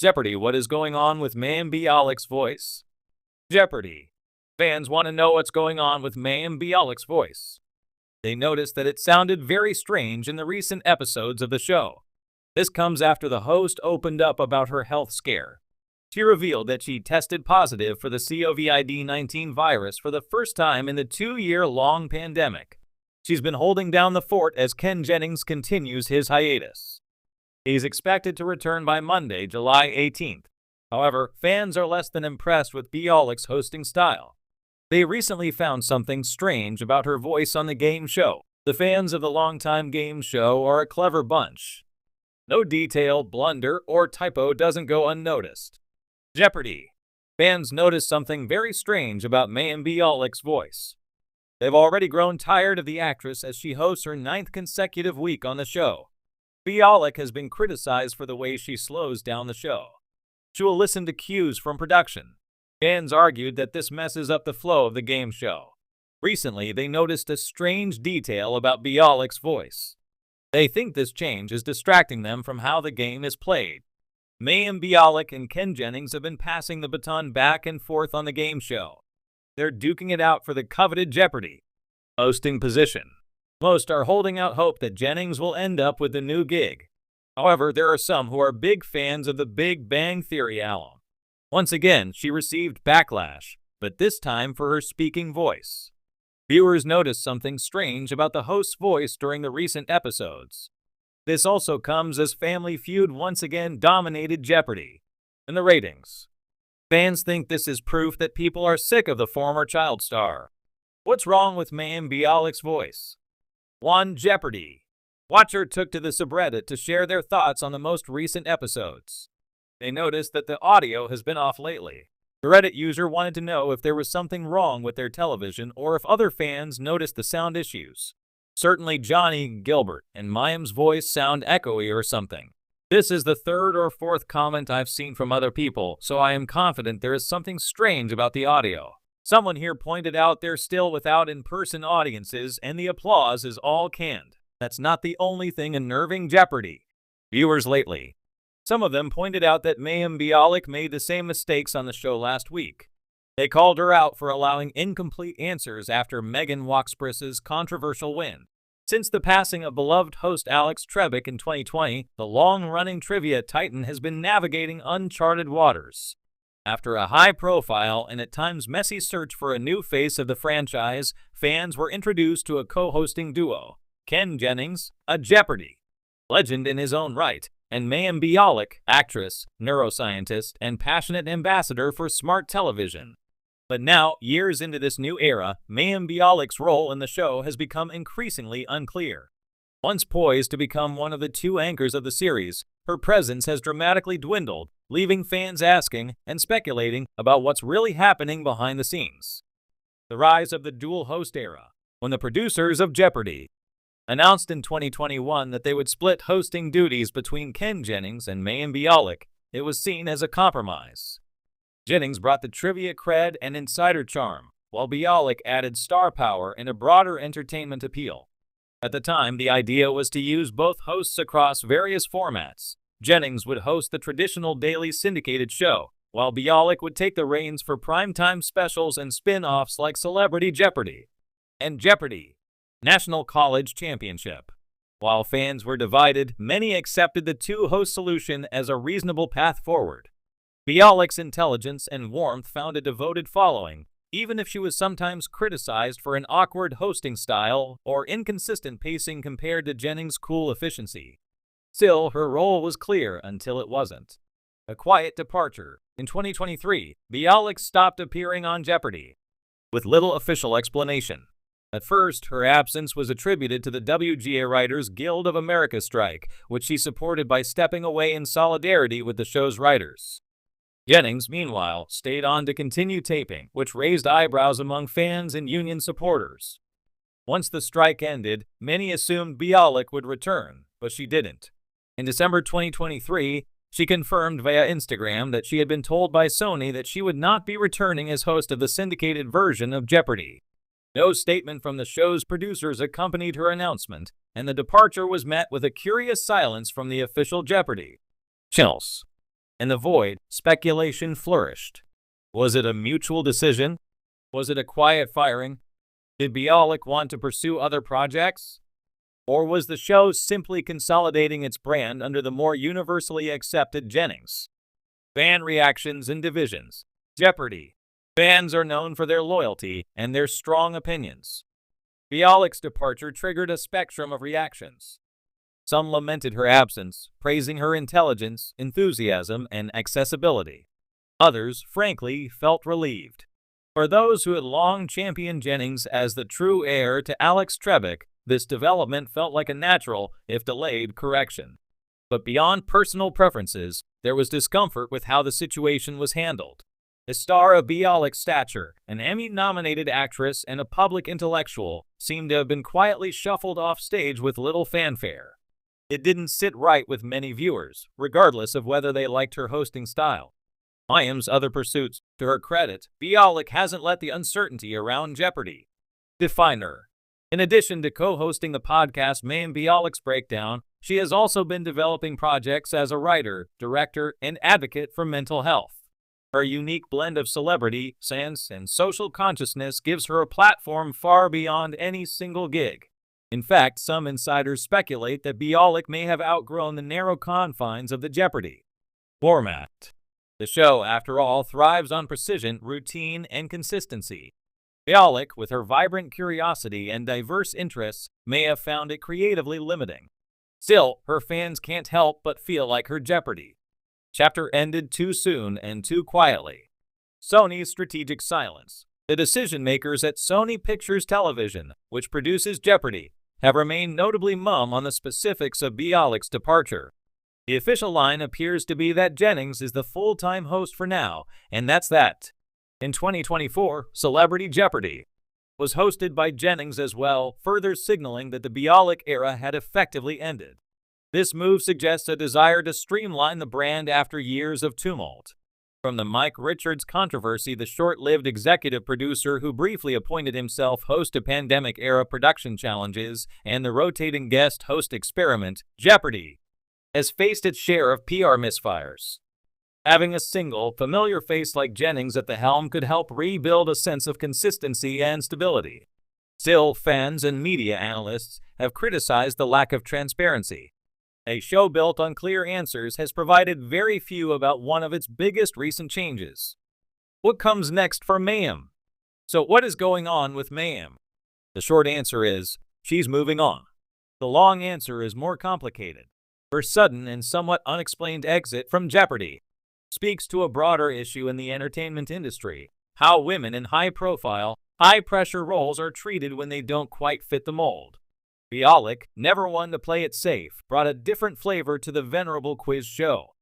Jeopardy! What is going on with Mayim Bialik's voice? Jeopardy! Fans want to know what's going on with Mayim Bialik's voice. They noticed that it sounded very strange in the recent episodes of the show. This comes after the host opened up about her health scare. She revealed that she tested positive for the COVID-19 virus for the first time in the 2-year-long pandemic. She's been holding down the fort as Ken Jennings continues his hiatus. He's expected to return by Monday, July 18th. However, fans are less than impressed with Bialik's hosting style. They recently found something strange about her voice on the game show. The fans of the longtime game show are a clever bunch. No detail, blunder, or typo doesn't go unnoticed. Jeopardy! Fans noticed something very strange about Mayim Bialik's voice. They've already grown tired of the actress as she hosts her 9th consecutive week on the show. Bialik has been criticized for the way she slows down the show. She will listen to cues from production. Fans argued that this messes up the flow of the game show. Recently, they noticed a strange detail about Bialik's voice. They think this change is distracting them from how the game is played. Mayim Bialik and Ken Jennings have been passing the baton back and forth on the game show. They're duking it out for the coveted Jeopardy! Hosting position. Most are holding out hope that Jennings will end up with the new gig. However, there are some who are big fans of the Big Bang Theory alum. Once again, she received backlash, but this time for her speaking voice. Viewers noticed something strange about the host's voice during the recent episodes. This also comes as Family Feud once again dominated Jeopardy! In the ratings. Fans think this is proof that people are sick of the former child star. What's wrong with Mayim Bialik's voice? 1. Jeopardy! Watcher took to the subreddit to share their thoughts on the most recent episodes. They noticed that the audio has been off lately. The Reddit user wanted to know if there was something wrong with their television or if other fans noticed the sound issues. Certainly Johnny Gilbert and Mayim's voice sound echoey or something. This is the 3rd or 4th comment I've seen from other people, so I am confident there is something strange about the audio. Someone here pointed out they're still without in-person audiences and the applause is all canned. That's not the only thing unnerving Jeopardy! Viewers lately. Some of them pointed out that Mayim Bialik made the same mistakes on the show last week. They called her out for allowing incomplete answers after Megan Wachsbriss's controversial win. Since the passing of beloved host Alex Trebek in 2020, the long-running trivia titan has been navigating uncharted waters. After a high-profile and at times messy search for a new face of the franchise, fans were introduced to a co-hosting duo, Ken Jennings, a Jeopardy! Legend in his own right, and Mayim Bialik, actress, neuroscientist, and passionate ambassador for smart television. But now, years into this new era, Mayim Bialik's role in the show has become increasingly unclear. Once poised to become one of the 2 anchors of the series, her presence has dramatically dwindled, leaving fans asking and speculating about what's really happening behind the scenes. The rise of the dual-host era. When the producers of Jeopardy! Announced in 2021 that they would split hosting duties between Ken Jennings and Mayim Bialik, it was seen as a compromise. Jennings brought the trivia cred and insider charm, while Bialik added star power and a broader entertainment appeal. At the time, the idea was to use both hosts across various formats. Jennings would host the traditional daily syndicated show, while Bialik would take the reins for primetime specials and spin-offs like Celebrity Jeopardy! And Jeopardy! National College Championship. While fans were divided, many accepted the 2-host solution as a reasonable path forward. Bialik's intelligence and warmth found a devoted following, even if she was sometimes criticized for an awkward hosting style or inconsistent pacing compared to Jennings' cool efficiency. Still, her role was clear until it wasn't. A quiet departure. In 2023, Bialik stopped appearing on Jeopardy! With little official explanation. At first, her absence was attributed to the WGA Writers Guild of America strike, which she supported by stepping away in solidarity with the show's writers. Jennings, meanwhile, stayed on to continue taping, which raised eyebrows among fans and union supporters. Once the strike ended, many assumed Bialik would return, but she didn't. In December 2023, she confirmed via Instagram that she had been told by Sony that she would not be returning as host of the syndicated version of Jeopardy! No statement from the show's producers accompanied her announcement, and the departure was met with a curious silence from the official Jeopardy! Chills. In the void, speculation flourished. Was it a mutual decision? Was it a quiet firing? Did Bialik want to pursue other projects? Or was the show simply consolidating its brand under the more universally accepted Jennings? Fan reactions and divisions. Jeopardy! Fans are known for their loyalty and their strong opinions. Bialik's departure triggered a spectrum of reactions. Some lamented her absence, praising her intelligence, enthusiasm, and accessibility. Others, frankly, felt relieved. For those who had long championed Jennings as the true heir to Alex Trebek, this development felt like a natural, if delayed, correction. But beyond personal preferences, there was discomfort with how the situation was handled. A star of Bialik's stature, an Emmy-nominated actress and a public intellectual, seemed to have been quietly shuffled off stage with little fanfare. It didn't sit right with many viewers, regardless of whether they liked her hosting style. Mayim's other pursuits. To her credit, Bialik hasn't let the uncertainty around Jeopardy define her. In addition to co-hosting the podcast Mayim Bialik's Breakdown, she has also been developing projects as a writer, director, and advocate for mental health. Her unique blend of celebrity, sense, and social consciousness gives her a platform far beyond any single gig. In fact, some insiders speculate that Bialik may have outgrown the narrow confines of the Jeopardy format. The show, after all, thrives on precision, routine, and consistency. Bialik, with her vibrant curiosity and diverse interests, may have found it creatively limiting. Still, her fans can't help but feel like her Jeopardy chapter ended too soon and too quietly. Sony's strategic silence. The decision-makers at Sony Pictures Television, which produces Jeopardy, have remained notably mum on the specifics of Bialik's departure. The official line appears to be that Jennings is the full-time host for now, and that's that. In 2024, Celebrity Jeopardy was hosted by Jennings as well, further signaling that the Bialik era had effectively ended. This move suggests a desire to streamline the brand after years of tumult. From the Mike Richards controversy, the short-lived executive producer who briefly appointed himself host to pandemic-era production challenges, and the rotating guest host experiment, Jeopardy has faced its share of PR misfires. Having a single, familiar face like Jennings at the helm could help rebuild a sense of consistency and stability. Still, fans and media analysts have criticized the lack of transparency. A show built on clear answers has provided very few about one of its biggest recent changes. What comes next for Mayim? So what is going on with Mayim? The short answer is, she's moving on. The long answer is more complicated. Her sudden and somewhat unexplained exit from Jeopardy speaks to a broader issue in the entertainment industry: how women in high-profile, high-pressure roles are treated when they don't quite fit the mold. Bialik, never one to play it safe, brought a different flavor to the venerable quiz show.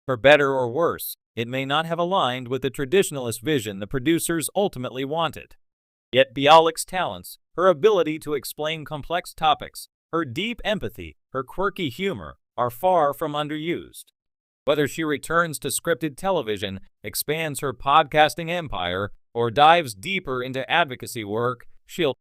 For better or worse, it may not have aligned with the traditionalist vision the producers ultimately wanted. Yet Bialik's talents, her ability to explain complex topics, her deep empathy, her quirky humor, are far from underused. Whether she returns to scripted television, expands her podcasting empire, or dives deeper into advocacy work, she'll